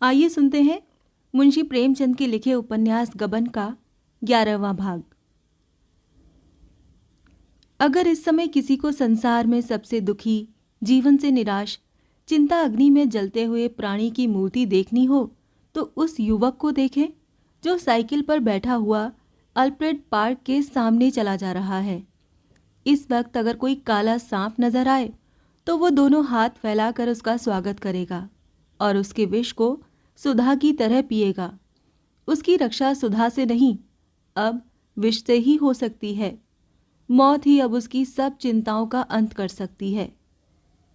आइए सुनते हैं मुंशी प्रेमचंद के लिखे उपन्यास गबन का 11वां भाग। अगर इस समय किसी को संसार में सबसे दुखी, जीवन से निराश, चिंता अग्नि में जलते हुए प्राणी की मूर्ति देखनी हो तो उस युवक को देखें जो साइकिल पर बैठा हुआ अल्फ्रेड पार्क के सामने चला जा रहा है। इस वक्त अगर कोई काला सांप नजर आए तो वो दोनों हाथ फैलाकर उसका स्वागत करेगा और उसके विष को सुधा की तरह पिएगा। उसकी रक्षा सुधा से नहीं, अब विष से ही हो सकती है। मौत ही अब उसकी सब चिंताओं का अंत कर सकती है।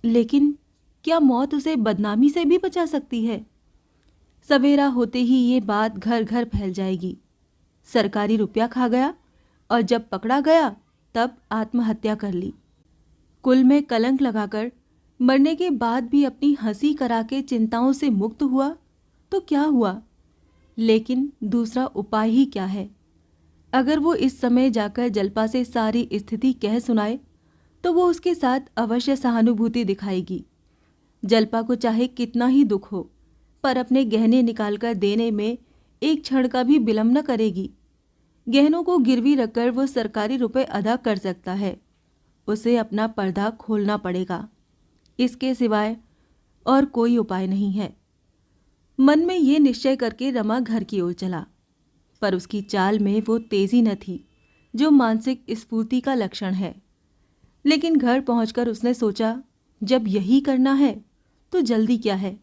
लेकिन क्या मौत उसे बदनामी से भी बचा सकती है? सवेरा होते ही ये बात घर घर फैल जाएगी। सरकारी रुपया खा गया और जब पकड़ा गया तब आत्महत्या कर ली। कुल में कलंक लगाकर मरने के बाद भी अपनी हंसी करा के चिंताओं से मुक्त हुआ तो क्या हुआ? लेकिन दूसरा उपाय ही क्या है? अगर वो इस समय जाकर जल्पा से सारी स्थिति कह सुनाए तो वो उसके साथ अवश्य सहानुभूति दिखाएगी। जल्पा को चाहे कितना ही दुख हो पर अपने गहने निकालकर देने में एक क्षण का भी विलंब न करेगी। गहनों को गिरवी रखकर वो सरकारी रुपए अदा कर सकता है। उसे अपना पर्दा खोलना पड़ेगा। इसके सिवाय और कोई उपाय नहीं है। मन में ये निश्चय करके रमा घर की ओर चला, पर उसकी चाल में वो तेजी न थी जो मानसिक स्फूर्ति का लक्षण है। लेकिन घर पहुंचकर उसने सोचा, जब यही करना है तो जल्दी क्या है,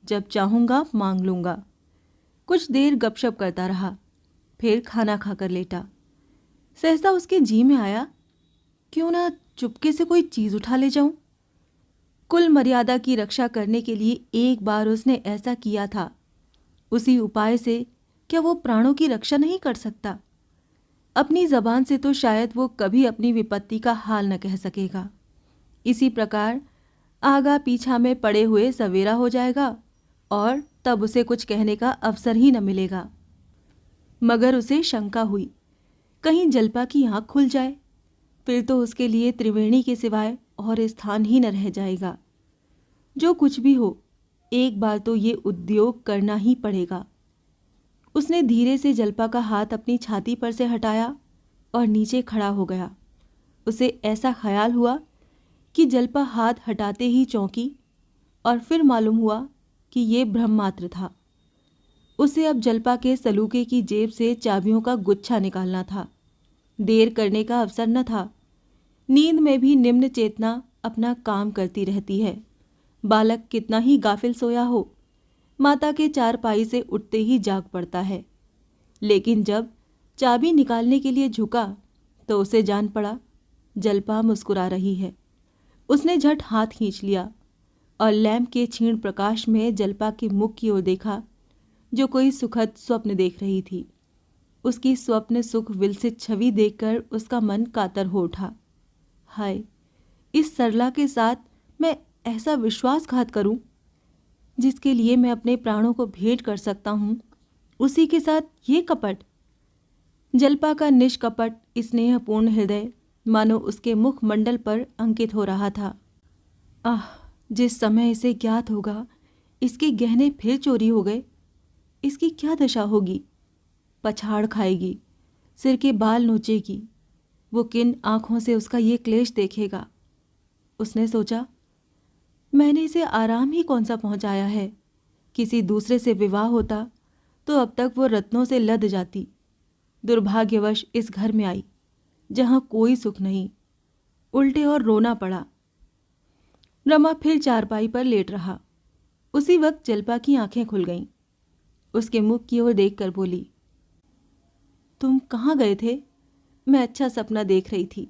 जब चाहूंगा मांग लूंगा। कुछ देर गपशप करता रहा, फिर खाना खाकर लेटा। सहसा उसके जी में आया, क्यों ना चुपके से कोई चीज उठा ले जाऊं। कुल मर्यादा की रक्षा करने के लिए एक बार उसने ऐसा किया था। उसी उपाय से क्या वो प्राणों की रक्षा नहीं कर सकता? अपनी जबान से तो शायद वो कभी अपनी विपत्ति का हाल न कह सकेगा। इसी प्रकार आगा पीछा में पड़े हुए सवेरा हो जाएगा और तब उसे कुछ कहने का अवसर ही न मिलेगा। मगर उसे शंका हुई, कहीं जल्पा की आंख खुल जाए, फिर तो उसके लिए त्रिवेणी के सिवाय और स्थान ही न रह जाएगा। जो कुछ भी हो, एक बार तो ये उद्योग करना ही पड़ेगा। उसने धीरे से जल्पा का हाथ अपनी छाती पर से हटाया और नीचे खड़ा हो गया। उसे ऐसा ख्याल हुआ कि जल्पा हाथ हटाते ही चौंकी और फिर मालूम हुआ कि ये भ्रम मात्र था। उसे अब जल्पा के सलूके की जेब से चाबियों का गुच्छा निकालना था। देर करने का अवसर न था। नींद में भी निम्न चेतना अपना काम करती रहती है। बालक कितना ही गाफिल सोया हो, माता के चारपाई से उठते ही जाग पड़ता है। लेकिन जब चाबी निकालने के लिए झुका तो उसे जान पड़ा जल्पा मुस्कुरा रही है। उसने झट हाथ खींच लिया और लैंप के क्षीण प्रकाश में जल्पा के मुख की ओर देखा, जो कोई सुखद स्वप्न देख रही थी। उसकी स्वप्न सुख विलसित छवि देखकर उसका मन कातर हो उठा। हाय, इस सरला के साथ मैं ऐसा विश्वासघात करूं जिसके लिए मैं अपने प्राणों को भेंट कर सकता हूं, उसी के साथ ये कपट। जल्पा का निष्कपट स्नेहपूर्ण हृदय मानो उसके मुख मंडल पर अंकित हो रहा था। आह, जिस समय इसे ज्ञात होगा इसके गहने फिर चोरी हो गए, इसकी क्या दशा होगी। पछाड़ खाएगी, सिर के बाल नोचेगी। वो किन आंखों से उसका ये क्लेश देखेगा। उसने सोचा, मैंने इसे आराम ही कौन सा पहुंचाया है। किसी दूसरे से विवाह होता तो अब तक वो रत्नों से लद जाती। दुर्भाग्यवश इस घर में आई जहां कोई सुख नहीं, उल्टे और रोना पड़ा। रमा फिर चारपाई पर लेट रहा। उसी वक्त जल्पा की आंखें खुल गईं। उसके मुख की ओर देखकर बोली, तुम कहाँ गए थे? मैं अच्छा सपना देख रही थी।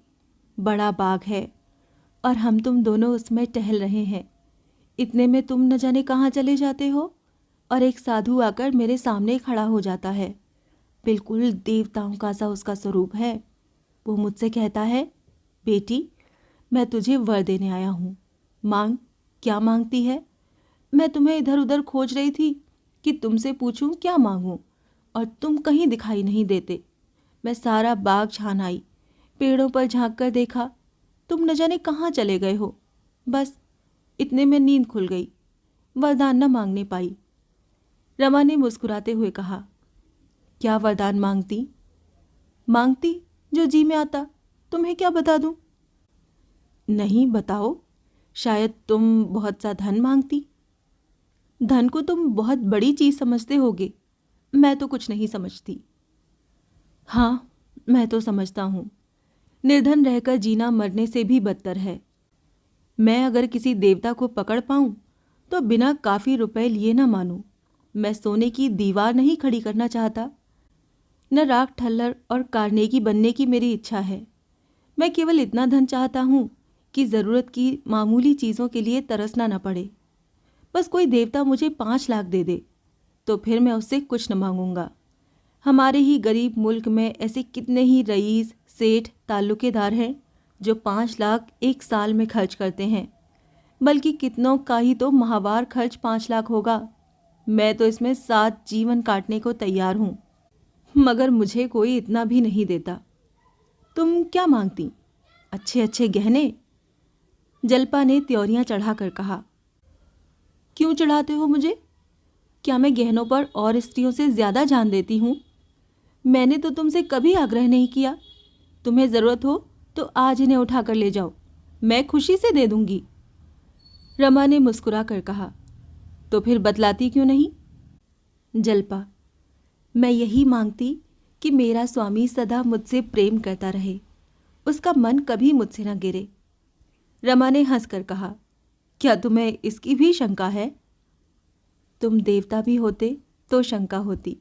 बड़ा बाग है और हम तुम दोनों उसमें टहल रहे हैं। इतने में तुम न जाने कहाँ चले जाते हो और एक साधु आकर मेरे सामने खड़ा हो जाता है। बिल्कुल देवताओं का सा उसका स्वरूप है। वो मुझसे कहता है, बेटी, मैं तुझे वर देने आया हूँ, मांग। क्या मांगती है? मैं तुम्हें इधर उधर खोज रही थी कि तुमसे पूछूं क्या मांगूं, और तुम कहीं दिखाई नहीं देते। मैं सारा बाग छान आई, पेड़ों पर झांक कर देखा, तुम न जाने कहाँ चले गए हो। बस इतने में नींद खुल गई, वरदान न मांगने पाई। रमा ने मुस्कुराते हुए कहा। क्या वरदान मांगती? मांगती जो जी में आता। तुम्हें क्या बता दूं? नहीं, बताओ। शायद तुम बहुत सा धन मांगती। धन को तुम बहुत बड़ी चीज समझते होगे। मैं तो कुछ नहीं समझती। हाँ, मैं तो समझता हूँ। निर्धन रहकर जीना मरने से भी बदतर है। मैं अगर किसी देवता को पकड़ पाऊं तो बिना काफी रुपए लिए न मानूं। मैं सोने की दीवार नहीं खड़ी करना चाहता। न राग ठल्लर और कार्नेगी बनने की मेरी इच्छा है। मैं केवल इतना धन चाहता हूँ कि ज़रूरत की मामूली चीज़ों के लिए तरसना न पड़े। बस कोई देवता मुझे 5 लाख दे दे तो फिर मैं उससे कुछ न मांगूंगा। हमारे ही गरीब मुल्क में ऐसे कितने ही रईस, सेठ, ताल्लुकेदार हैं जो 5 लाख एक साल में खर्च करते हैं। बल्कि कितनों का ही तो माहवार खर्च 5 लाख होगा। मैं तो इसमें 7 जीवन काटने को तैयार हूँ, मगर मुझे कोई इतना भी नहीं देता। तुम क्या मांगती? अच्छे अच्छे गहने? जल्पा ने त्योरियां चढ़ाकर कहा। क्यों चढ़ाते हो मुझे? क्या मैं गहनों पर और स्त्रियों से ज्यादा जान देती हूँ? मैंने तो तुमसे कभी आग्रह नहीं किया। तुम्हें जरूरत हो तो आज इन्हें उठाकर ले जाओ, मैं खुशी से दे दूंगी। रमा ने मुस्कुरा कर कहा। तो फिर बतलाती क्यों नहीं? जल्पा, मैं यही मांगती कि मेरा स्वामी सदा मुझसे प्रेम करता रहे, उसका मन कभी मुझसे न गिरे। रमा ने हंसकर कहा। क्या तुम्हें इसकी भी शंका है? तुम देवता भी होते तो शंका होती।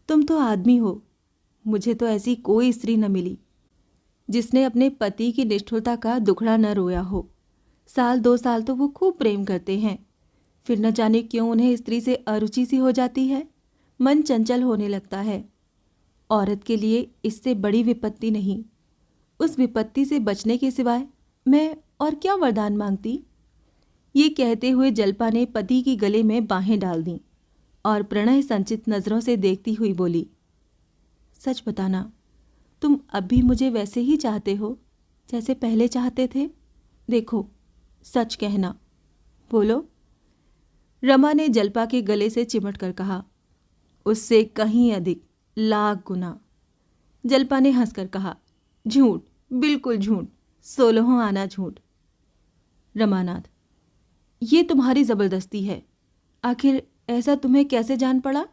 तुम तो आदमी हो। मुझे तो ऐसी कोई स्त्री न मिली जिसने अपने पति की निष्ठुरता का दुखड़ा न रोया हो। 1-2 साल तो वो खूब प्रेम करते हैं, फिर न जाने क्यों उन्हें स्त्री से अरुचि सी हो जाती है, मन चंचल होने लगता है। औरत के लिए इससे बड़ी विपत्ति नहीं। उस विपत्ति से बचने के सिवाय मैं और क्या वरदान मांगती? ये कहते हुए जल्पा ने पति की गले में बाहें डाल दीं और प्रणय संचित नजरों से देखती हुई बोली। सच बताना, तुम अब भी मुझे वैसे ही चाहते हो जैसे पहले चाहते थे? देखो, सच कहना, बोलो। रमा ने जल्पा के गले से चिमट कर कहा। उससे कहीं अधिक, लाख गुना। जल्पा ने हंसकर कहा। झूठ, बिल्कुल झूठ, 16 आना झूठ। रमानाथ, ये तुम्हारी जबरदस्ती है। आखिर ऐसा तुम्हें कैसे जान पड़ा?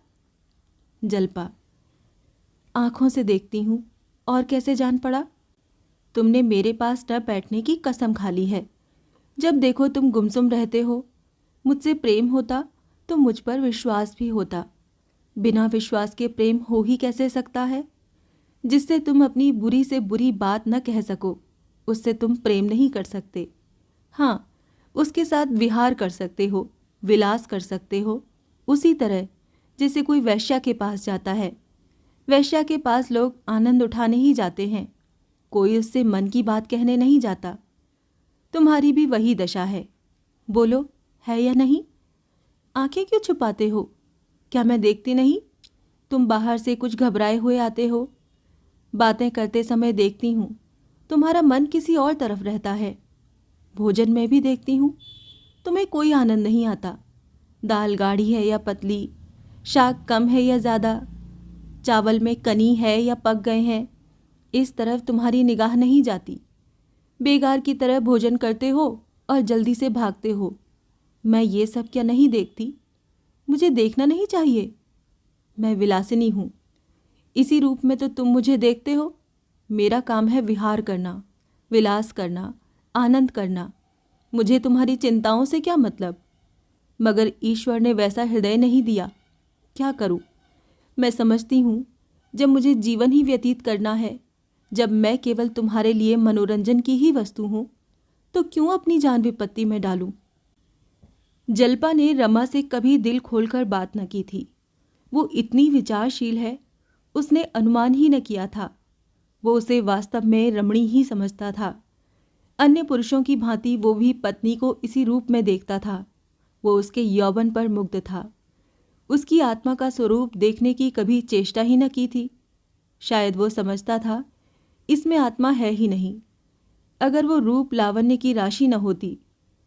जल्पा, आंखों से देखती हूं, और कैसे जान पड़ा? तुमने मेरे पास न बैठने की कसम खा ली है। जब देखो तुम गुमसुम रहते हो। मुझसे प्रेम होता तो मुझ पर विश्वास भी होता। बिना विश्वास के प्रेम हो ही कैसे सकता है? जिससे तुम अपनी बुरी से बुरी बात न कह सको, उससे तुम प्रेम नहीं कर सकते। हाँ, उसके साथ विहार कर सकते हो, विलास कर सकते हो, उसी तरह जैसे कोई वैश्या के पास जाता है। वैश्या के पास लोग आनंद उठाने ही जाते हैं, कोई उससे मन की बात कहने नहीं जाता। तुम्हारी भी वही दशा है। बोलो, है या नहीं? आंखें क्यों छुपाते हो? क्या मैं देखती नहीं? तुम बाहर से कुछ घबराए हुए आते हो। बातें करते समय देखती हूँ, तुम्हारा मन किसी और तरफ रहता है। भोजन में भी देखती हूँ, तुम्हें कोई आनंद नहीं आता। दाल गाढ़ी है या पतली, शाक कम है या ज़्यादा, चावल में कनी है या पक गए हैं, इस तरफ तुम्हारी निगाह नहीं जाती। बेगार की तरह भोजन करते हो और जल्दी से भागते हो। मैं ये सब क्या नहीं देखती? मुझे देखना नहीं चाहिए? मैं विलासिनी हूँ, इसी रूप में तो तुम मुझे देखते हो। मेरा काम है विहार करना, विलास करना, आनंद करना। मुझे तुम्हारी चिंताओं से क्या मतलब? मगर ईश्वर ने वैसा हृदय नहीं दिया। क्या करूं? मैं समझती हूँ जब मुझे जीवन ही व्यतीत करना है, जब मैं केवल तुम्हारे लिए मनोरंजन की ही वस्तु हूँ, तो क्यों अपनी जान विपत्ति में डालूं? जल्पा ने रमा से कभी दिल खोलकर बात न की थी। वो इतनी विचारशील है, उसने अनुमान ही न किया था। वो उसे वास्तव में रमणी ही समझता था। अन्य पुरुषों की भांति वो भी पत्नी को इसी रूप में देखता था। वो उसके यौवन पर मुग्ध था। उसकी आत्मा का स्वरूप देखने की कभी चेष्टा ही न की थी। शायद वो समझता था इसमें आत्मा है ही नहीं। अगर वो रूप लावण्य की राशि न होती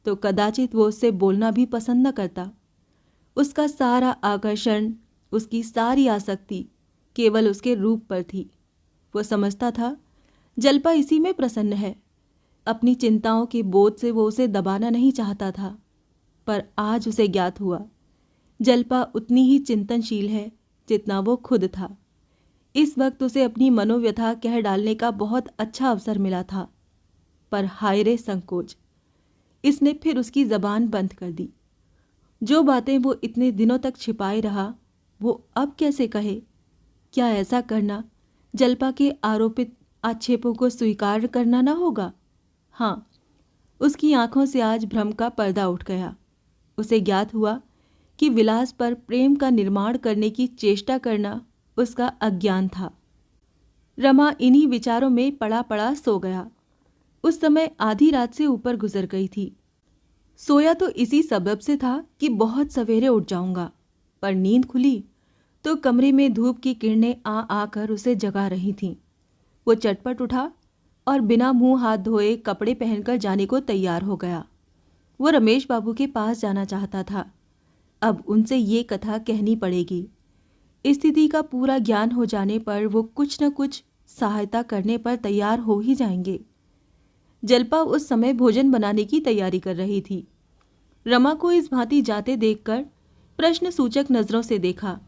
तो कदाचित वो उससे बोलना भी पसंद न करता। उसका सारा आकर्षण, उसकी सारी आसक्ति केवल उसके रूप पर थी। वो समझता था जल्पा इसी में प्रसन्न है। अपनी चिंताओं के बोझ से वो उसे दबाना नहीं चाहता था, पर आज उसे ज्ञात हुआ जल्पा उतनी ही चिंतनशील है जितना वो खुद था। इस वक्त उसे अपनी मनोव्यथा कह डालने का बहुत अच्छा अवसर मिला था, पर हाय रे संकोच, इसने फिर उसकी जबान बंद कर दी। जो बातें वो इतने दिनों तक छिपाए रहा, वो अब कैसे कहे? क्या ऐसा करना जल्पा के आरोपित आक्षेपों को स्वीकार करना न होगा? हाँ, उसकी आंखों से आज भ्रम का पर्दा उठ गया। उसे ज्ञात हुआ कि विलास पर प्रेम का निर्माण करने की चेष्टा करना उसका अज्ञान था। रमा इन्हीं विचारों में पड़ा पड़ा सो गया। उस समय आधी रात से ऊपर गुजर गई थी। सोया तो इसी सबब से था कि बहुत सवेरे उठ जाऊंगा, पर नींद खुली तो कमरे में धूप की किरणें आ आकर उसे जगा रही थीं। वो चटपट उठा और बिना मुंह हाथ धोए कपड़े पहनकर जाने को तैयार हो गया। वो रमेश बाबू के पास जाना चाहता था। अब उनसे ये कथा कहनी पड़ेगी। स्थिति का पूरा ज्ञान हो जाने पर वो कुछ न कुछ सहायता करने पर तैयार हो ही जाएंगे। जल्पा उस समय भोजन बनाने की तैयारी कर रही थी। रमा को इस भांति जाते देखकर प्रश्न सूचक नजरों से देखा।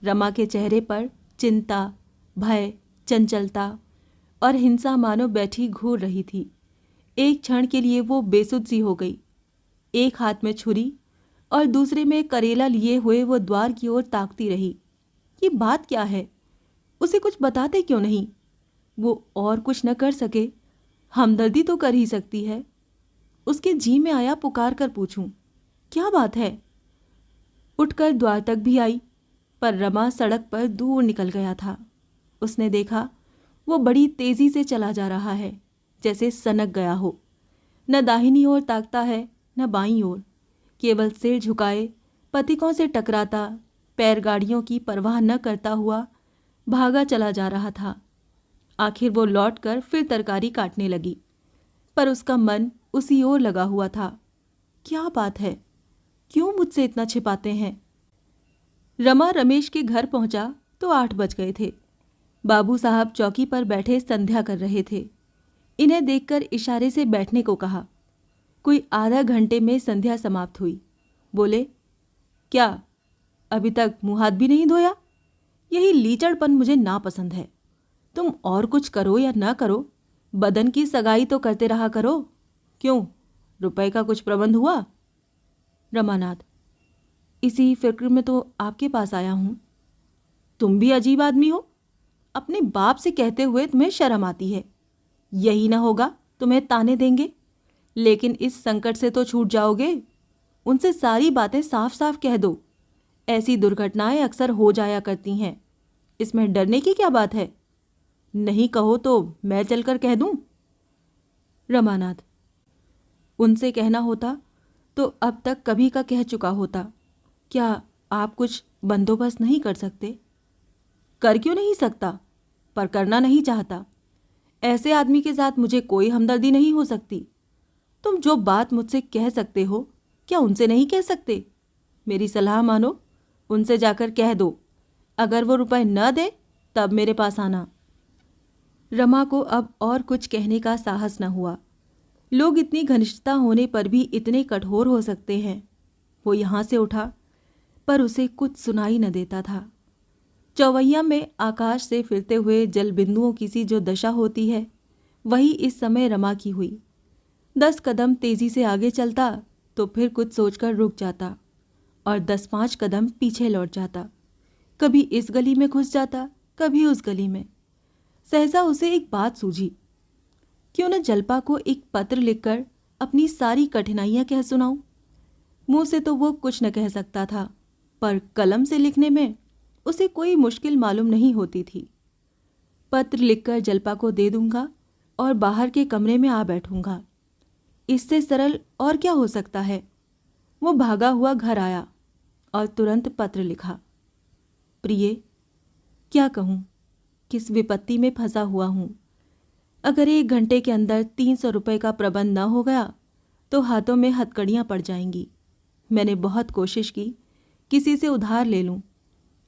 रमा के चेहरे पर चिंता, भय, चंचलता और हिंसा मानो बैठी घूर रही थी। एक क्षण के लिए वो बेसुध सी हो गई। एक हाथ में छुरी और दूसरे में करेला लिए हुए वो द्वार की ओर ताकती रही। ये बात क्या है? उसे कुछ बताते क्यों नहीं? वो और कुछ न कर सके, हमदर्दी तो कर ही सकती है। उसके जी में आया पुकार कर पूछूं, क्या बात है? उठकर द्वार तक भी आई, पर रमा सड़क पर दूर निकल गया था। उसने देखा वो बड़ी तेजी से चला जा रहा है, जैसे सनक गया हो। न दाहिनी ओर ताकता है न बाईं ओर, केवल सिर झुकाए पथिकों से टकराता, पैर गाड़ियों की परवाह न करता हुआ भागा चला जा रहा था। आखिर वो लौटकर फिर तरकारी काटने लगी, पर उसका मन उसी ओर लगा हुआ था। क्या बात है? क्यों मुझसे इतना छिपाते हैं? रमा रमेश के घर पहुंचा तो 8 बज गए थे। बाबू साहब चौकी पर बैठे संध्या कर रहे थे। इन्हें देखकर इशारे से बैठने को कहा। कोई आधा घंटे में संध्या समाप्त हुई। बोले, क्या अभी तक मुंह हाथ भी नहीं धोया? यही लीचड़पन मुझे नापसंद है। तुम और कुछ करो या ना करो, बदन की सगाई तो करते रहा करो। क्यों, रुपए का कुछ प्रबंध हुआ? रमानाथ, इसी फिक्र में तो आपके पास आया हूं। तुम भी अजीब आदमी हो। अपने बाप से कहते हुए तुम्हें शर्म आती है। यही ना होगा तुम्हें ताने देंगे, लेकिन इस संकट से तो छूट जाओगे। उनसे सारी बातें साफ साफ कह दो। ऐसी दुर्घटनाएं अक्सर हो जाया करती हैं, इसमें डरने की क्या बात है? नहीं कहो तो मैं चलकर कह दूं? रमानाथ, उनसे कहना होता तो अब तक कभी का कह चुका होता। क्या आप कुछ बंदोबस्त नहीं कर सकते? कर क्यों नहीं सकता, पर करना नहीं चाहता। ऐसे आदमी के साथ मुझे कोई हमदर्दी नहीं हो सकती। तुम जो बात मुझसे कह सकते हो, क्या उनसे नहीं कह सकते? मेरी सलाह मानो, उनसे जाकर कह दो। अगर वो रुपए न दे तब मेरे पास आना। रमा को अब और कुछ कहने का साहस न हुआ। लोग इतनी घनिष्ठता होने पर भी इतने कठोर हो सकते हैं। वो यहाँ से उठा, पर उसे कुछ सुनाई न देता था। चौवैया में आकाश से फिरते हुए जल बिंदुओं की सी जो दशा होती है, वही इस समय रमा की हुई। 10 कदम तेजी से आगे चलता तो फिर कुछ सोचकर रुक जाता और 10-5 कदम पीछे लौट जाता। कभी इस गली में घुस जाता, कभी उस गली में। सहसा उसे एक बात सूझी, क्यों न जल्पा को एक पत्र लिखकर अपनी सारी कठिनाइयां कह सुनाऊं। मुंह से तो वो कुछ न कह सकता था, पर कलम से लिखने में उसे कोई मुश्किल मालूम नहीं होती थी। पत्र लिखकर जल्पा को दे दूंगा और बाहर के कमरे में आ बैठूंगा। इससे सरल और क्या हो सकता है? वो भागा हुआ घर आया और तुरंत पत्र लिखा। प्रिय, क्या कहूँ, किस विपत्ति में फंसा हुआ हूँ। अगर 1 घंटे के अंदर 300 रुपये का प्रबंध न हो गया तो हाथों में हथकड़ियाँ पड़ जाएंगी। मैंने बहुत कोशिश की किसी से उधार ले लूं,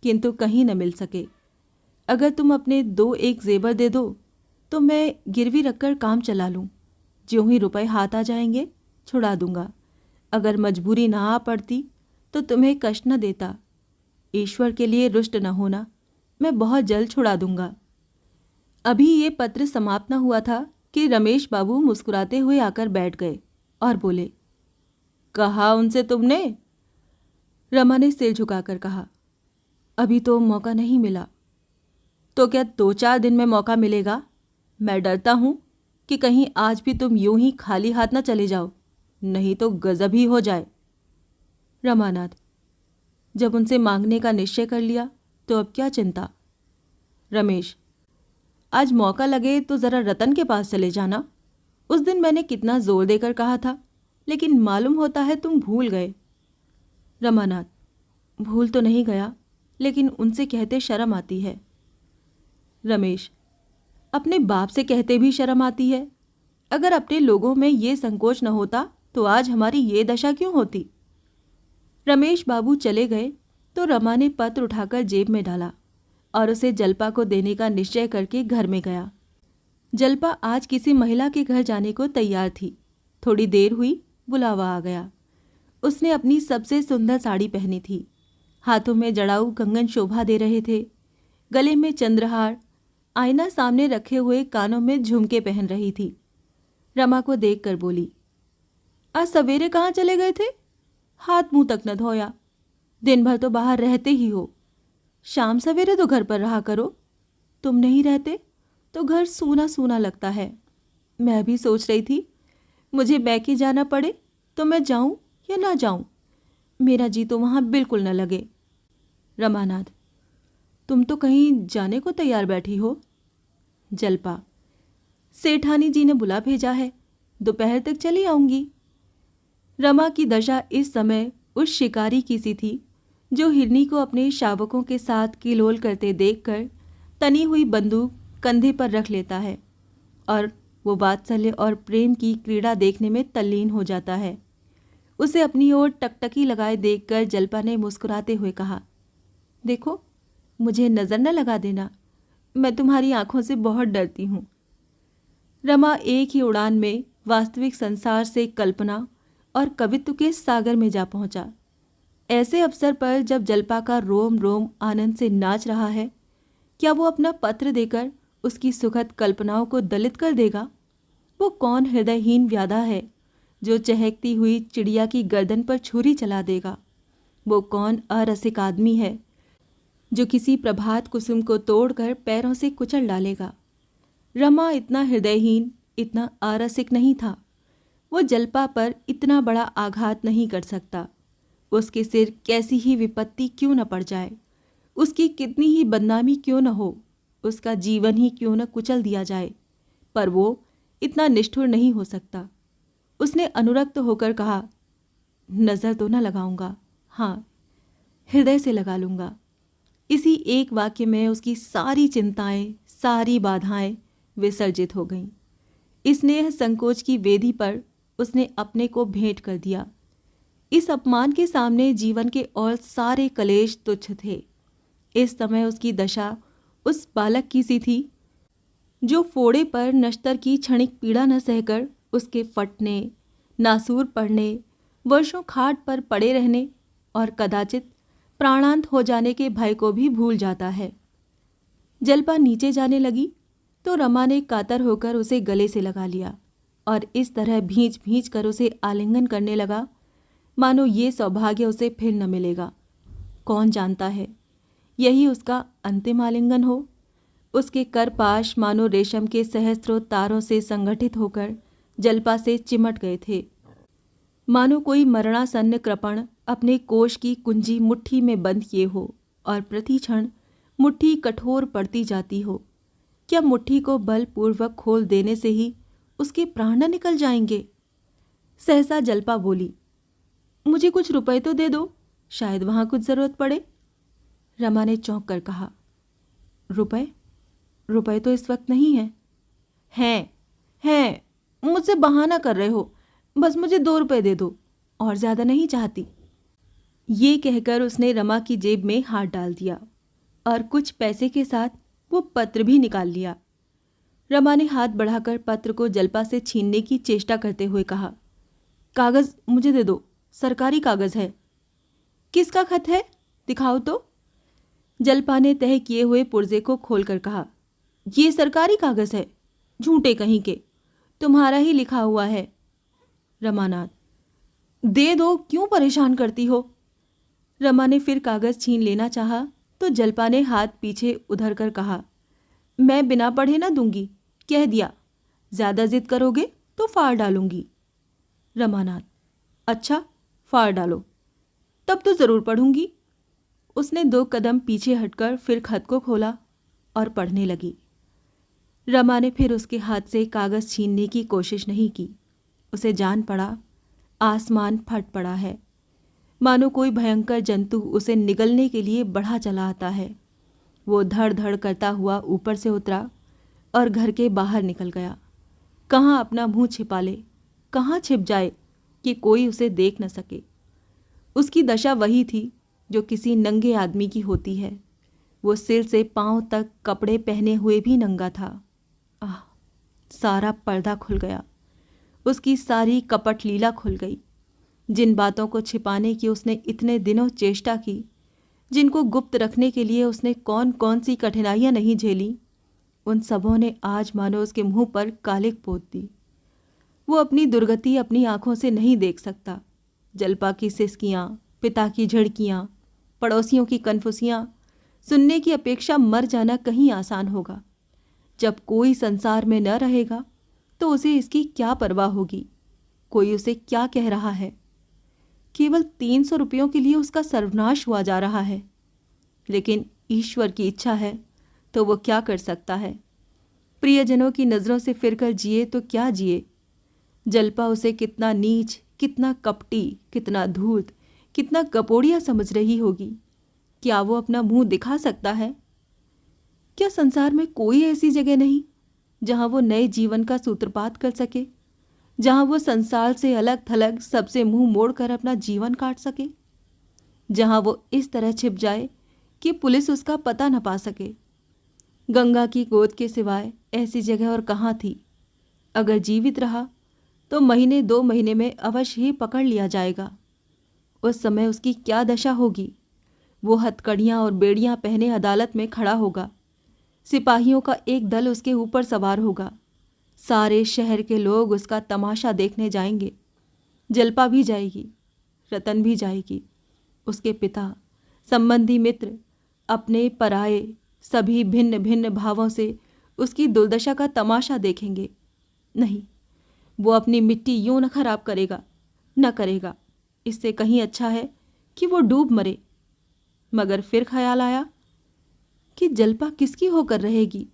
किंतु कहीं न मिल सके। अगर तुम अपने 2-1 जेवर दे दो तो मैं गिरवी रखकर काम चला लूं। ज्यों ही रुपए हाथ आ जाएंगे छुड़ा दूंगा। अगर मजबूरी ना आ पड़ती तो तुम्हें कष्ट न देता। ईश्वर के लिए रुष्ट न होना, मैं बहुत जल्द छुड़ा दूंगा। अभी ये पत्र समाप्त न हुआ था कि रमेश बाबू मुस्कुराते हुए आकर बैठ गए और बोले, कहा उनसे तुमने? रमा ने सिर झुकाकर कहा, अभी तो मौका नहीं मिला। तो क्या 2-4 दिन में मौका मिलेगा? मैं डरता हूं कि कहीं आज भी तुम यूं ही खाली हाथ न चले जाओ, नहीं तो गजब ही हो जाए। रमानाथ, जब उनसे मांगने का निश्चय कर लिया तो अब क्या चिंता। रमेश, आज मौका लगे तो जरा रतन के पास चले जाना। उस दिन मैंने कितना जोर देकर कहा था, लेकिन मालूम होता है तुम भूल गए। रमानाथ, भूल तो नहीं गया, लेकिन उनसे कहते शर्म आती है। रमेश, अपने बाप से कहते भी शर्म आती है। अगर अपने लोगों में ये संकोच न होता तो आज हमारी ये दशा क्यों होती। रमेश बाबू चले गए तो रमा ने पत्र उठाकर जेब में डाला और उसे जल्पा को देने का निश्चय करके घर में गया। जल्पा आज किसी महिला के घर जाने को तैयार थी। थोड़ी देर हुई, बुलावा आ गया। उसने अपनी सबसे सुंदर साड़ी पहनी थी। हाथों में जड़ाऊ कंगन शोभा दे रहे थे। गले में चंद्रहार, आईना सामने रखे हुए कानों में झुमके पहन रही थी। रमा को देखकर बोली, आज सवेरे कहाँ चले गए थे? हाथ मुंह तक न धोया। दिन भर तो बाहर रहते ही हो। शाम सवेरे तो घर पर रहा करो। तुम नहीं रहते तो घर सूना सूना लगता है। मैं भी सोच रही थी मुझे मैके जाना पड़े तो मैं जाऊं या ना जाऊं। मेरा जी तो वहां बिल्कुल न लगे। रमानाथ, तुम तो कहीं जाने को तैयार बैठी हो। जल्पा, सेठानी जी ने बुला भेजा है, दोपहर तक चली आऊंगी। रमा की दशा इस समय उस शिकारी की सी थी जो हिरनी को अपने शावकों के साथ किलोल करते देखकर तनी हुई बंदूक कंधे पर रख लेता है और वो वात्सल्य और प्रेम की क्रीड़ा देखने में तल्लीन हो जाता है। उसे अपनी ओर टकटकी लगाए देखकर जल्पा ने मुस्कुराते हुए कहा, देखो, मुझे नजर न लगा देना, मैं तुम्हारी आंखों से बहुत डरती हूँ। रमा एक ही उड़ान में वास्तविक संसार से कल्पना और कवित्व के सागर में जा पहुंचा। ऐसे अवसर पर जब जल्पा का रोम रोम आनंद से नाच रहा है, क्या वो अपना पत्र देकर उसकी सुखद कल्पनाओं को दलित कर देगा? वो कौन हृदयहीन व्याधा है जो चहकती हुई चिड़िया की गर्दन पर छुरी चला देगा? वो कौन अरसिक आदमी है जो किसी प्रभात कुसुम को तोड़कर पैरों से कुचल डालेगा? रमा इतना हृदयहीन, इतना अरसिक नहीं था। वो जल्पा पर इतना बड़ा आघात नहीं कर सकता। उसके सिर कैसी ही विपत्ति क्यों न पड़ जाए, उसकी कितनी ही बदनामी क्यों न हो, उसका जीवन ही क्यों न कुचल दिया जाए, पर वो इतना निष्ठुर नहीं हो सकता। उसने अनुरक्त होकर कहा, नज़र तो न लगाऊंगा, हाँ, हृदय से लगा लूंगा। इसी एक वाक्य में उसकी सारी चिंताएं, सारी बाधाएं विसर्जित हो गईं। स्नेह संकोच की वेदी पर उसने अपने को भेंट कर दिया। इस अपमान के सामने जीवन के और सारे कलेश तुच्छ थे। इस समय उसकी दशा उस बालक की सी थी जो फोड़े पर नश्तर की क्षणिक पीड़ा न सहकर उसके फटने, नासूर पड़ने, वर्षों खाट पर पड़े रहने और कदाचित प्राणांत हो जाने के भय को भी भूल जाता है। जल्पा नीचे जाने लगी तो रमा ने कातर होकर उसे गले से लगा लिया और इस तरह भींच भींच कर उसे आलिंगन करने लगा मानो ये सौभाग्य उसे फिर न मिलेगा। कौन जानता है यही उसका अंतिम आलिंगन हो। उसके करपाश मानो रेशम के सहस्त्रों तारों से संगठित होकर जल्पा से चिमट गए थे। मानो कोई मरणासन्न कृपण अपने कोष की कुंजी मुट्ठी में बंद किए हो और प्रति क्षण मुट्ठी कठोर पड़ती जाती हो। क्या मुट्ठी को बलपूर्वक खोल देने से ही उसके प्राण न निकल जाएंगे? सहसा जल्पा बोली, मुझे कुछ रुपए तो दे दो, शायद वहां कुछ जरूरत पड़े। रमा ने चौंक कर कहा, रुपए? रुपए तो इस वक्त नहीं है। हैं, मुझसे बहाना कर रहे हो। बस मुझे 2 रुपए दे दो, और ज्यादा नहीं चाहती। ये कहकर उसने रमा की जेब में हाथ डाल दिया और कुछ पैसे के साथ वो पत्र भी निकाल लिया। रमा ने हाथ बढ़ाकर पत्र को जल्पा से छीनने की चेष्टा करते हुए कहा, कागज मुझे दे दो, सरकारी कागज है। किसका खत है, दिखाओ तो। जल्पा ने तह किए हुए पुर्जे को खोलकर कहा, ये सरकारी कागज है, झूठे कहीं के, तुम्हारा ही लिखा हुआ है। रमानाथ, दे दो, क्यों परेशान करती हो। रमा ने फिर कागज छीन लेना चाहा तो जल्पा ने हाथ पीछे उधर कर कहा, मैं बिना पढ़े ना दूंगी, कह दिया, ज्यादा जिद करोगे तो फाड़ डालूंगी। रमानाथ, अच्छा फाड़ डालो, तब तो जरूर पढ़ूंगी। उसने 2 कदम पीछे हटकर फिर खत को खोला और पढ़ने लगी। रमा ने फिर उसके हाथ से कागज छीनने की कोशिश नहीं की। उसे जान पड़ा आसमान फट पड़ा है, मानो कोई भयंकर जंतु उसे निगलने के लिए बढ़ा चला आता है। वो धड़ धड़ करता हुआ ऊपर से उतरा और घर के बाहर निकल गया। कहाँ अपना मुंह छिपा ले, कहाँ छिप जाए कि कोई उसे देख न सके। उसकी दशा वही थी जो किसी नंगे आदमी की होती है। वो सिर से पांव तक कपड़े पहने हुए भी नंगा था। आह, सारा पर्दा खुल गया, उसकी सारी कपट लीला खुल गई। जिन बातों को छिपाने की उसने इतने दिनों चेष्टा की, जिनको गुप्त रखने के लिए उसने कौन कौन सी कठिनाइयां नहीं झेली, उन सबों ने आज मानो उसके मुंह पर कालिक पोत दी। वो अपनी दुर्गति अपनी आंखों से नहीं देख सकता। जल्पा की सिसकियां, पिता की झड़कियां, पड़ोसियों की कनफुसियां सुनने की अपेक्षा मर जाना कहीं आसान होगा। जब कोई संसार में न रहेगा तो उसे इसकी क्या परवाह होगी, कोई उसे क्या कह रहा है। केवल 300 रुपयों के लिए उसका सर्वनाश हुआ जा रहा है, लेकिन ईश्वर की इच्छा है तो वो क्या कर सकता है। प्रियजनों की नज़रों से फिरकर जिए तो क्या जिए। जल्पा उसे कितना नीच, कितना कपटी, कितना धूर्त, कितना कपोड़िया समझ रही होगी। क्या वो अपना मुंह दिखा सकता है? क्या संसार में कोई ऐसी जगह नहीं जहां वो नए जीवन का सूत्रपात कर सके, जहां वो संसार से अलग थलग सबसे मुंह मोड़कर अपना जीवन काट सके, जहां वो इस तरह छिप जाए कि पुलिस उसका पता न पा सके। गंगा की गोद के सिवाय ऐसी जगह और कहाँ थी। अगर जीवित रहा तो महीने 2 महीने में अवश्य ही पकड़ लिया जाएगा। उस समय उसकी क्या दशा होगी। वो हथकड़ियाँ और बेड़ियाँ पहने अदालत में खड़ा होगा। सिपाहियों का एक दल उसके ऊपर सवार होगा। सारे शहर के लोग उसका तमाशा देखने जाएंगे। जल्पा भी जाएगी, रतन भी जाएगी, उसके पिता, संबंधी, मित्र, अपने पराये सभी भिन्न भिन्न भावों से उसकी दुर्दशा का तमाशा देखेंगे। नहीं, वो अपनी मिट्टी यूं न खराब करेगा, न करेगा। इससे कहीं अच्छा है कि वो डूब मरे। मगर फिर ख्याल आया कि जल्पा किसकी होकर रहेगी।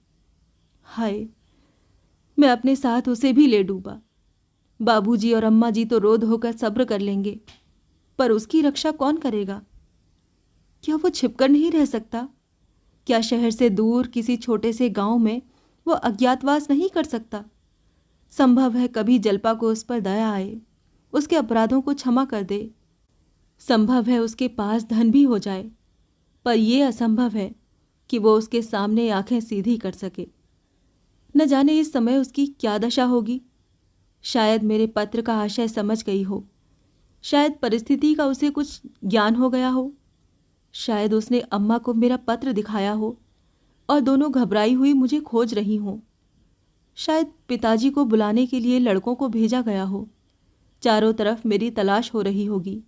हाय, मैं अपने साथ उसे भी ले डूबा। बाबूजी और अम्मा जी तो रोध होकर सब्र कर लेंगे, पर उसकी रक्षा कौन करेगा। क्या वो छिपकर नहीं रह सकता? क्या शहर से दूर किसी छोटे से गांव में वो अज्ञातवास नहीं कर सकता? संभव है कभी जल्पा को उस पर दया आए, उसके अपराधों को क्षमा कर दे। संभव है उसके पास धन भी हो जाए, पर यह असंभव है कि वो उसके सामने आंखें सीधी कर सके। न जाने इस समय उसकी क्या दशा होगी। शायद मेरे पत्र का आशय समझ गई हो, शायद परिस्थिति का उसे कुछ ज्ञान हो गया हो, शायद उसने अम्मा को मेरा पत्र दिखाया हो और दोनों घबराई हुई मुझे खोज रही हों। शायद पिताजी को बुलाने के लिए लड़कों को भेजा गया हो। चारों तरफ मेरी तलाश हो रही होगी,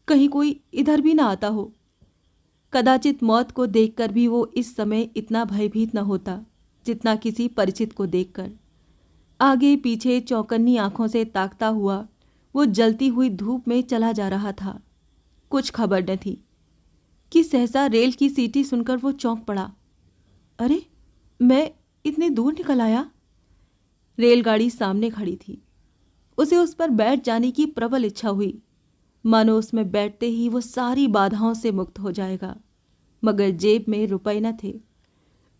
कहीं कोई इधर भी ना आता हो। कदाचित मौत को देखकर भी वो इस समय इतना भयभीत न होता जितना किसी परिचित को देखकर। आगे पीछे चौकन्नी आंखों से ताकता हुआ वो जलती हुई धूप में चला जा रहा था। कुछ खबर न थी कि सहसा रेल की सीटी सुनकर वो चौंक पड़ा। अरे, मैं इतने दूर निकल आया। रेलगाड़ी सामने खड़ी थी। उसे उस पर बैठ जाने की प्रबल इच्छा हुई, मानो उसमें बैठते ही वो सारी बाधाओं से मुक्त हो जाएगा। मगर जेब में रुपए न थे,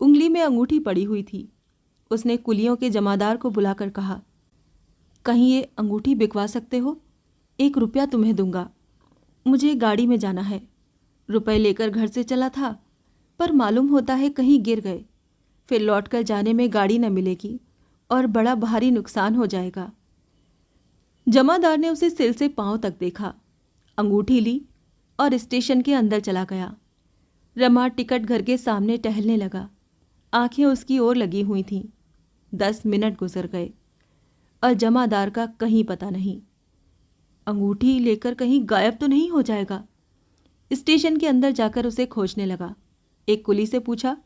उंगली में अंगूठी पड़ी हुई थी। उसने कुलियों के जमादार को बुलाकर कहा, कहीं ये अंगूठी बिकवा सकते हो? 1 रुपया तुम्हें दूंगा। मुझे गाड़ी में जाना है। रुपए लेकर घर से चला था, पर मालूम होता है कहीं गिर गए। फिर लौटकर जाने में गाड़ी न मिलेगी और बड़ा भारी नुकसान हो जाएगा। जमादार ने उसे सिर से पांव तक देखा, अंगूठी ली और स्टेशन के अंदर चला गया। रमा टिकट घर के सामने टहलने लगा। आंखें उसकी ओर लगी हुई थीं। 10 मिनट गुजर गए और जमादार का कहीं पता नहीं। अंगूठी लेकर कहीं गायब तो नहीं हो जाएगा। स्टेशन के अंदर जाकर उसे खोजने लगा। एक कुली से पूछा।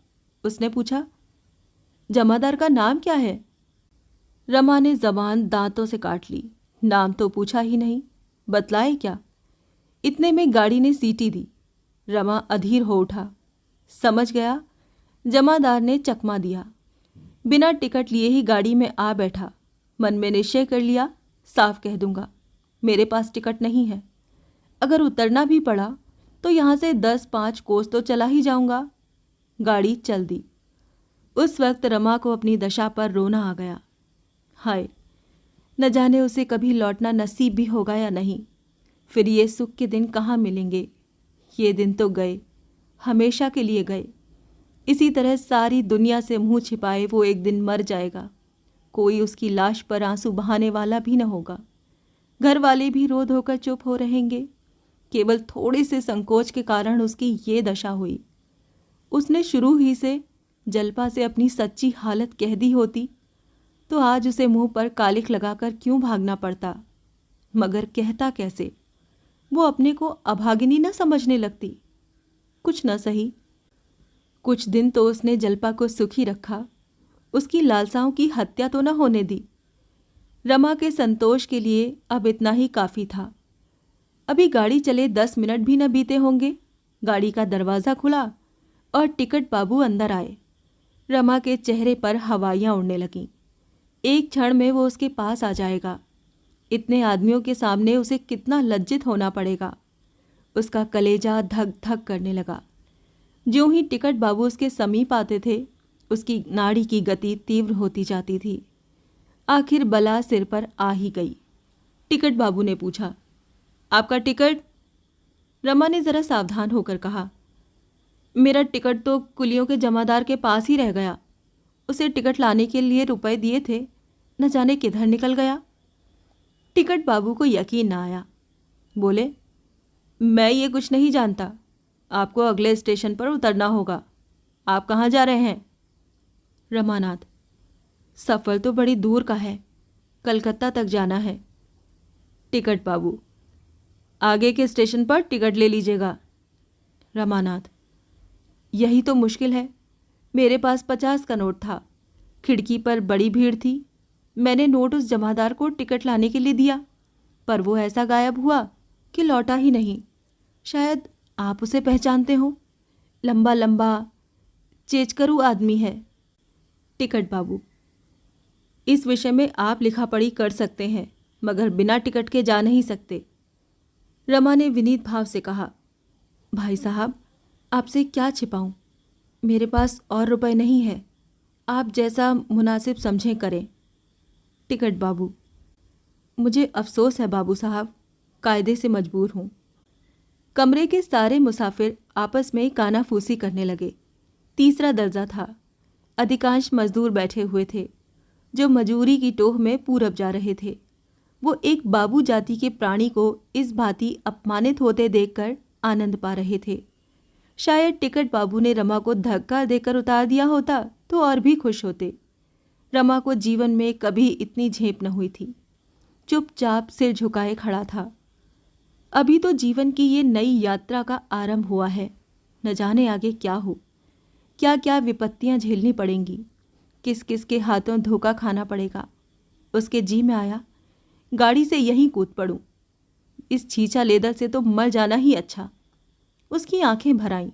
उसने पूछा, जमादार का नाम क्या है? रमा ने जबान दांतों से काट ली। नाम तो पूछा ही नहीं, बतलाए क्या? इतने में गाड़ी ने सीटी दी। रमा अधीर हो उठा। समझ गया, जमादार ने चकमा दिया। बिना टिकट लिए ही गाड़ी में आ बैठा। मन में निश्चय कर लिया, साफ कह दूंगा, मेरे पास टिकट नहीं है। अगर उतरना भी पड़ा तो यहाँ से 10-5 कोस तो चला ही जाऊंगा। गाड़ी चल दी। उस वक्त रमा को अपनी दशा पर रोना आ गया। हाय, न जाने उसे कभी लौटना नसीब भी होगा या नहीं। फिर ये सुख के दिन कहाँ मिलेंगे। ये दिन तो गए, हमेशा के लिए गए। इसी तरह सारी दुनिया से मुंह छिपाए वो एक दिन मर जाएगा। कोई उसकी लाश पर आंसू बहाने वाला भी न होगा। घर वाले भी रो धोकर चुप हो रहेंगे। केवल थोड़े से संकोच के कारण उसकी ये दशा हुई। उसने शुरू ही से जल्पा से अपनी सच्ची हालत कह दी होती तो आज उसे मुंह पर कालिख लगाकर क्यों भागना पड़ता। मगर कहता कैसे? वो अपने को अभागिनी न समझने लगती। कुछ न सही, कुछ दिन तो उसने जल्पा को सुखी रखा। उसकी लालसाओं की हत्या तो न होने दी। रमा के संतोष के लिए अब इतना ही काफी था। अभी गाड़ी चले 10 मिनट भी न बीते होंगे। गाड़ी का दरवाज़ा खुला और टिकट बाबू अंदर आए। रमा के चेहरे पर हवाइयाँ उड़ने लगीं। एक क्षण में वो उसके पास आ जाएगा। इतने आदमियों के सामने उसे कितना लज्जित होना पड़ेगा। उसका कलेजा धक धक करने लगा। ज्यों ही टिकट बाबू उसके समीप आते थे, उसकी नाड़ी की गति तीव्र होती जाती थी। आखिर बला सिर पर आ ही गई। टिकट बाबू ने पूछा, आपका टिकट? रमा ने जरा सावधान होकर कहा, मेरा टिकट तो कुलियों के जमादार के पास ही रह गया। उसे टिकट लाने के लिए रुपए दिए थे, न जाने किधर निकल गया। टिकट बाबू को यकीन ना आया। बोले, मैं ये कुछ नहीं जानता। आपको अगले स्टेशन पर उतरना होगा। आप कहाँ जा रहे हैं? रमानाथ, सफ़र तो बड़ी दूर का है, कलकत्ता तक जाना है। टिकट बाबू, आगे के स्टेशन पर टिकट ले लीजिएगा। रमानाथ, यही तो मुश्किल है। मेरे पास 50 का नोट था। खिड़की पर बड़ी भीड़ थी। मैंने नोट उस जमादार को टिकट लाने के लिए दिया, पर वो ऐसा गायब हुआ कि लौटा ही नहीं। शायद आप उसे पहचानते हो। लंबा लंबा चेचकरू आदमी है। टिकट बाबू, इस विषय में आप लिखा पढ़ी कर सकते हैं, मगर बिना टिकट के जा नहीं सकते। रमा ने विनीत भाव से कहा, भाई साहब, आपसे क्या छिपाऊं? मेरे पास और रुपए नहीं है। आप जैसा मुनासिब समझें करें। टिकट बाबू, मुझे अफसोस है बाबू साहब, कायदे से मजबूर हूँ। कमरे के सारे मुसाफिर आपस में कानाफूसी करने लगे। तीसरा दर्जा था। अधिकांश मजदूर बैठे हुए थे, जो मजूरी की टोह में पूरब जा रहे थे। वो एक बाबू जाति के प्राणी को इस भांति अपमानित होते देखकर आनंद पा रहे थे। शायद टिकट बाबू ने रमा को धक्का देकर उतार दिया होता तो और भी खुश होते। रमा को जीवन में कभी इतनी झेप न हुई थी। चुपचाप सिर झुकाए खड़ा था। अभी तो जीवन की ये नई यात्रा का आरंभ हुआ है। न जाने आगे क्या हो, क्या क्या विपत्तियां झेलनी पड़ेंगी, किस किस के हाथों धोखा खाना पड़ेगा। उसके जी में आया, गाड़ी से यहीं कूद पड़ूं। इस छीछा लेदर से तो मर जाना ही अच्छा। उसकी आंखें भर आईं।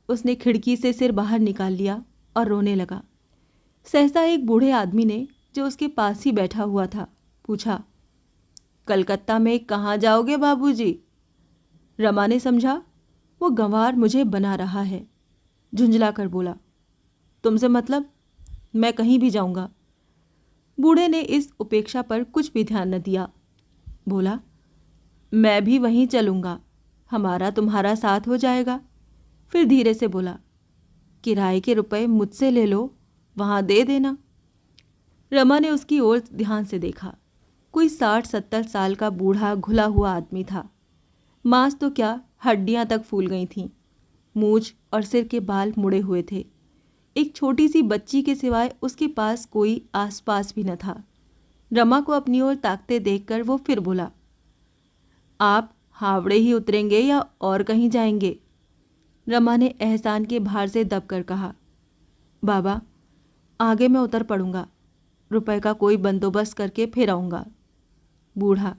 उसने खिड़की से सिर बाहर निकाल लिया और रोने लगा। सहसा एक बूढ़े आदमी ने, जो उसके पास ही बैठा हुआ था, पूछा, कलकत्ता में कहाँ जाओगे बाबूजी? रमा ने समझा वो गंवार मुझे बना रहा है। झुंझला कर बोला, तुमसे मतलब? मैं कहीं भी जाऊंगा। बूढ़े ने इस उपेक्षा पर कुछ भी ध्यान न दिया। बोला, मैं भी वहीं चलूंगा। हमारा तुम्हारा साथ हो जाएगा। फिर धीरे से बोला, किराए के रुपए मुझसे ले लो, वहां दे देना। रमा ने उसकी ओर ध्यान से देखा। कोई 60-70 साल का बूढ़ा घुला हुआ आदमी था। मांस तो क्या, हड्डियां तक फूल गई थीं। मूंछ और सिर के बाल मुड़े हुए थे। एक छोटी सी बच्ची के सिवाय उसके पास कोई आसपास भी न था। रमा को अपनी ओर ताकते देखकर वो फिर बोला, आप हावड़े ही उतरेंगे या और कहीं जाएंगे? रमा ने एहसान के भार से दबकर कहा, बाबा, आगे मैं उतर पड़ूंगा, रुपए का कोई बंदोबस्त करके फिर आऊंगा। बूढ़ा,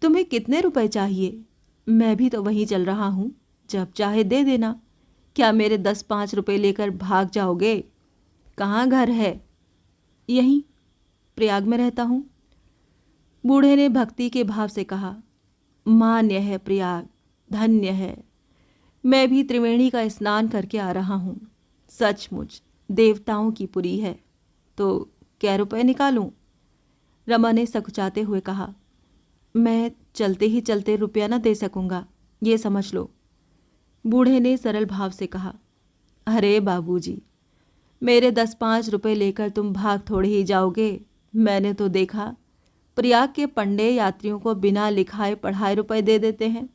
तुम्हें कितने रुपए चाहिए? मैं भी तो वहीं चल रहा हूं, जब चाहे दे देना। क्या मेरे 10-5 रुपए लेकर भाग जाओगे? कहाँ घर है? यहीं, प्रयाग में रहता हूं। बूढ़े ने भक्ति के भाव से कहा, मान्य है प्रयाग, धन्य है। मैं भी त्रिवेणी का स्नान करके आ रहा हूं। सचमुच देवताओं की पुरी है। तो क्या रुपए निकालूं? रमा ने सकुचाते हुए कहा, मैं चलते ही चलते रुपया न दे सकूंगा, ये समझ लो। बूढ़े ने सरल भाव से कहा, अरे बाबूजी, मेरे 10-5 रुपए लेकर तुम भाग थोड़े ही जाओगे। मैंने तो देखा, प्रयाग के पंडे यात्रियों को बिना लिखाए पढ़ाए रुपए दे देते हैं।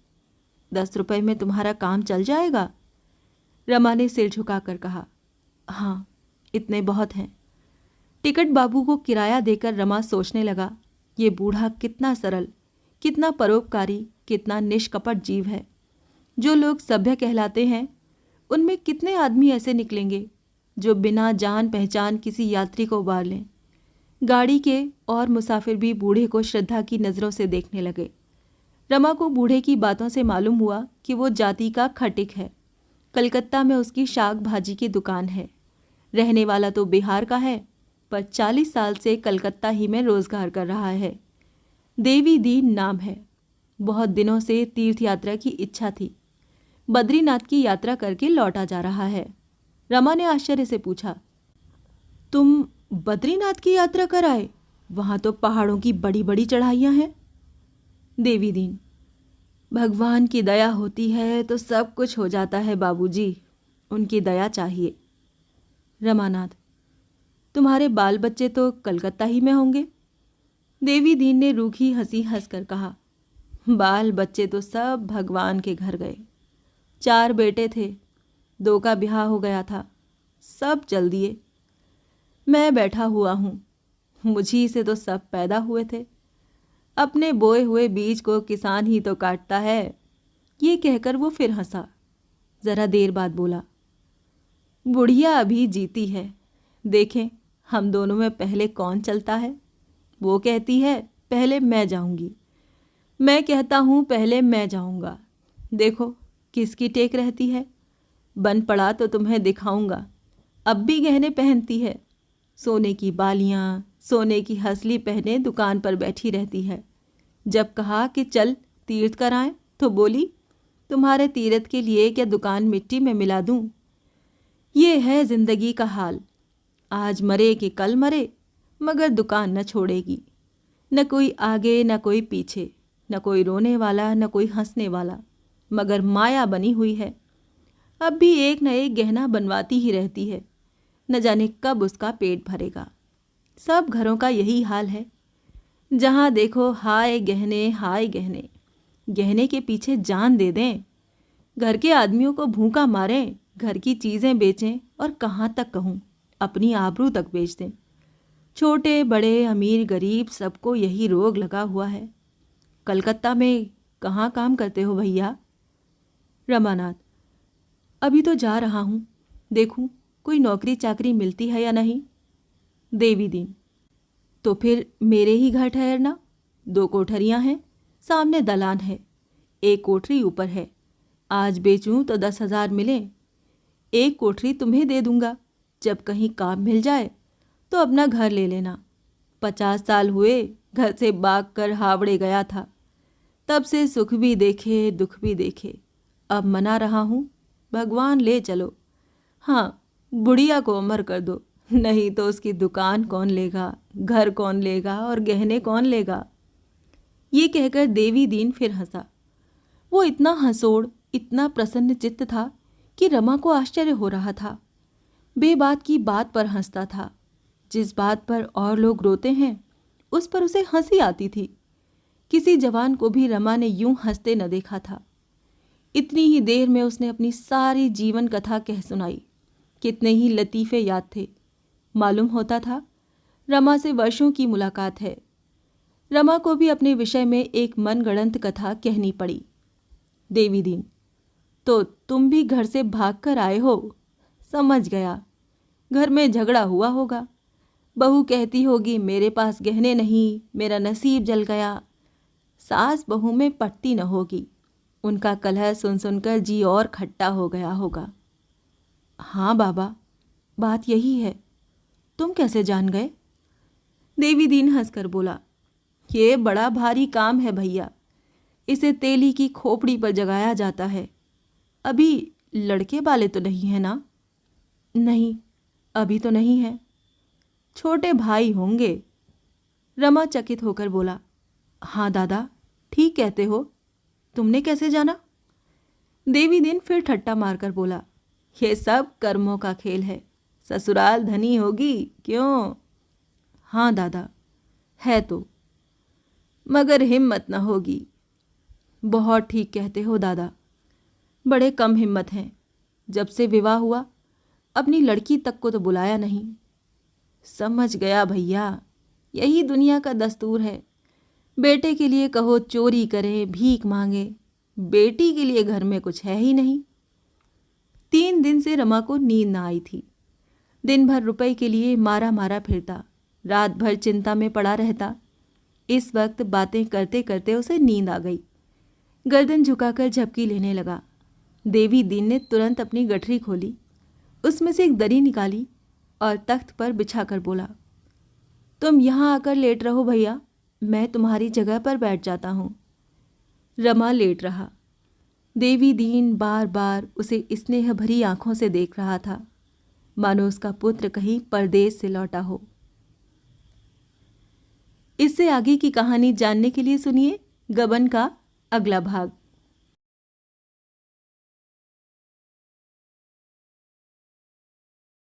10 रुपए में तुम्हारा काम चल जाएगा? रमा ने सिर झुकाकर कहा, हाँ, इतने बहुत हैं। टिकट बाबू को किराया देकर रमा सोचने लगा, ये बूढ़ा कितना सरल, कितना परोपकारी, कितना निष्कपट जीव है। जो लोग सभ्य कहलाते हैं, उनमें कितने आदमी ऐसे निकलेंगे जो बिना जान पहचान किसी यात्री को उबार लें। गाड़ी के और मुसाफिर भी बूढ़े को श्रद्धा की नज़रों से देखने लगे। रमा को बूढ़े की बातों से मालूम हुआ कि वो जाति का खटिक है। कलकत्ता में उसकी शाक भाजी की दुकान है। रहने वाला तो बिहार का है, पर 40 साल से कलकत्ता ही में रोजगार कर रहा है। देवी दीन नाम है। बहुत दिनों से तीर्थ यात्रा की इच्छा थी। बद्रीनाथ की यात्रा करके लौटा जा रहा है। रमा ने आश्चर्य से पूछा, तुम बद्रीनाथ की यात्रा कर आए? वहां तो पहाड़ों की बड़ी बड़ी चढ़ाइयां हैं। देवी दीन, भगवान की दया होती है तो सब कुछ हो जाता है बाबूजी, उनकी दया चाहिए। रमानाथ, तुम्हारे बाल बच्चे तो कलकत्ता ही में होंगे। देवी दीन ने रूखी हंसी हंसकर कहा, बाल बच्चे तो सब भगवान के घर गए। 4 बेटे थे, 2 का ब्याह हो गया था, सब चल दिए। मैं बैठा हुआ हूँ, मुझी से तो सब पैदा हुए थे। अपने बोए हुए बीज को किसान ही तो काटता है। ये कहकर वो फिर हंसा। जरा देर बाद बोला, बुढ़िया अभी जीती है, देखें हम दोनों में पहले कौन चलता है। वो कहती है पहले मैं जाऊंगी, मैं कहता हूँ पहले मैं जाऊंगा। देखो किसकी टेक रहती है। बन पड़ा तो तुम्हें दिखाऊंगा। अब भी गहने पहनती है, सोने की बालियां, सोने की हंसली पहने दुकान पर बैठी रहती है। जब कहा कि चल तीर्थ कराएं तो बोली, तुम्हारे तीर्थ के लिए क्या दुकान मिट्टी में मिला दूं। ये है जिंदगी का हाल। आज मरे कि कल मरे, मगर दुकान न छोड़ेगी। न कोई आगे न कोई पीछे, न कोई रोने वाला न कोई हंसने वाला, मगर माया बनी हुई है। अब भी एक न एक गहना बनवाती ही रहती है। न जाने कब उसका पेट भरेगा। सब घरों का यही हाल है। जहाँ देखो हाय गहने, हाय गहने। गहने के पीछे जान दे दें। घर के आदमियों को भूखा मारें, घर की चीज़ें बेचें और कहाँ तक कहूँ अपनी आबरू तक बेच दें। छोटे बड़े अमीर गरीब सबको यही रोग लगा हुआ है। कलकत्ता में कहाँ काम करते हो भैया? रमानाथ, अभी तो जा रहा हूँ, देखूँ कोई नौकरी चाकरी मिलती है या नहीं। देवी दीन, तो फिर मेरे ही घर ठहरना। 2 कोठरियाँ हैं, सामने दलान है, एक कोठरी ऊपर है। आज बेचूं तो 10,000 मिले। एक कोठरी तुम्हें दे दूंगा, जब कहीं काम मिल जाए तो अपना घर ले लेना। 50 साल हुए घर से भाग कर हावड़े गया था, तब से सुख भी देखे दुख भी देखे। अब मना रहा हूँ, भगवान ले चलो। हाँ, बुढ़िया को अमर कर दो, नहीं तो उसकी दुकान कौन लेगा, घर कौन लेगा और गहने कौन लेगा। ये कहकर देवी दीन फिर हंसा। वो इतना हंसोड़, इतना प्रसन्न चित्त था कि रमा को आश्चर्य हो रहा था। बेबात की बात पर हंसता था। जिस बात पर और लोग रोते हैं उस पर उसे हंसी आती थी। किसी जवान को भी रमा ने यूं हंसते न देखा था। इतनी ही देर में उसने अपनी सारी जीवन कथा कह सुनाई। कितने ही लतीफ़े याद थे। मालूम होता था रमा से वर्षों की मुलाकात है। रमा को भी अपने विषय में एक मनगढ़ंत कथा कहनी पड़ी। देवी दीन, तो तुम भी घर से भाग कर आए हो? समझ गया, घर में झगड़ा हुआ होगा। बहू कहती होगी मेरे पास गहने नहीं, मेरा नसीब जल गया। सास बहू में पटती न होगी। उनका कलह सुन सुनकर जी और खट्टा हो गया होगा। हाँ बाबा, बात यही है। तुम कैसे जान गए? देवी दीन हंसकर बोला, ये बड़ा भारी काम है भैया। इसे तेली की खोपड़ी पर जगाया जाता है। अभी लड़के वाले तो नहीं है ना? नहीं, अभी तो नहीं है। छोटे भाई होंगे। रमा चकित होकर बोला, हाँ दादा, ठीक कहते हो। तुमने कैसे जाना? देवी दिन फिर ठट्टा मारकर बोला, ये सब कर्मों का खेल है। ससुराल धनी होगी, क्यों? हाँ दादा, है तो, मगर हिम्मत न होगी। बहुत ठीक कहते हो दादा, बड़े कम हिम्मत हैं। जब से विवाह हुआ अपनी लड़की तक को तो बुलाया नहीं। समझ गया भैया, यही दुनिया का दस्तूर है। बेटे के लिए कहो चोरी करे, भीख मांगे। बेटी के लिए घर में कुछ है ही नहीं। 3 दिन से रमा को नींद न आई थी। दिन भर रुपए के लिए मारा मारा फिरता, रात भर चिंता में पड़ा रहता। इस वक्त बातें करते करते उसे नींद आ गई। गर्दन झुकाकर झपकी लेने लगा। देवी दीन ने तुरंत अपनी गठरी खोली, उसमें से एक दरी निकाली और तख्त पर बिछाकर बोला, तुम यहाँ आकर लेट रहो भैया, मैं तुम्हारी जगह पर बैठ जाता हूँ। रमा लेट रहा। देवी दीन बार बार उसे स्नेह भरी आंखों से देख रहा था, मानो उसका पुत्र कहीं परदेश से लौटा हो। इससे आगे की कहानी जानने के लिए सुनिए गबन का अगला भाग।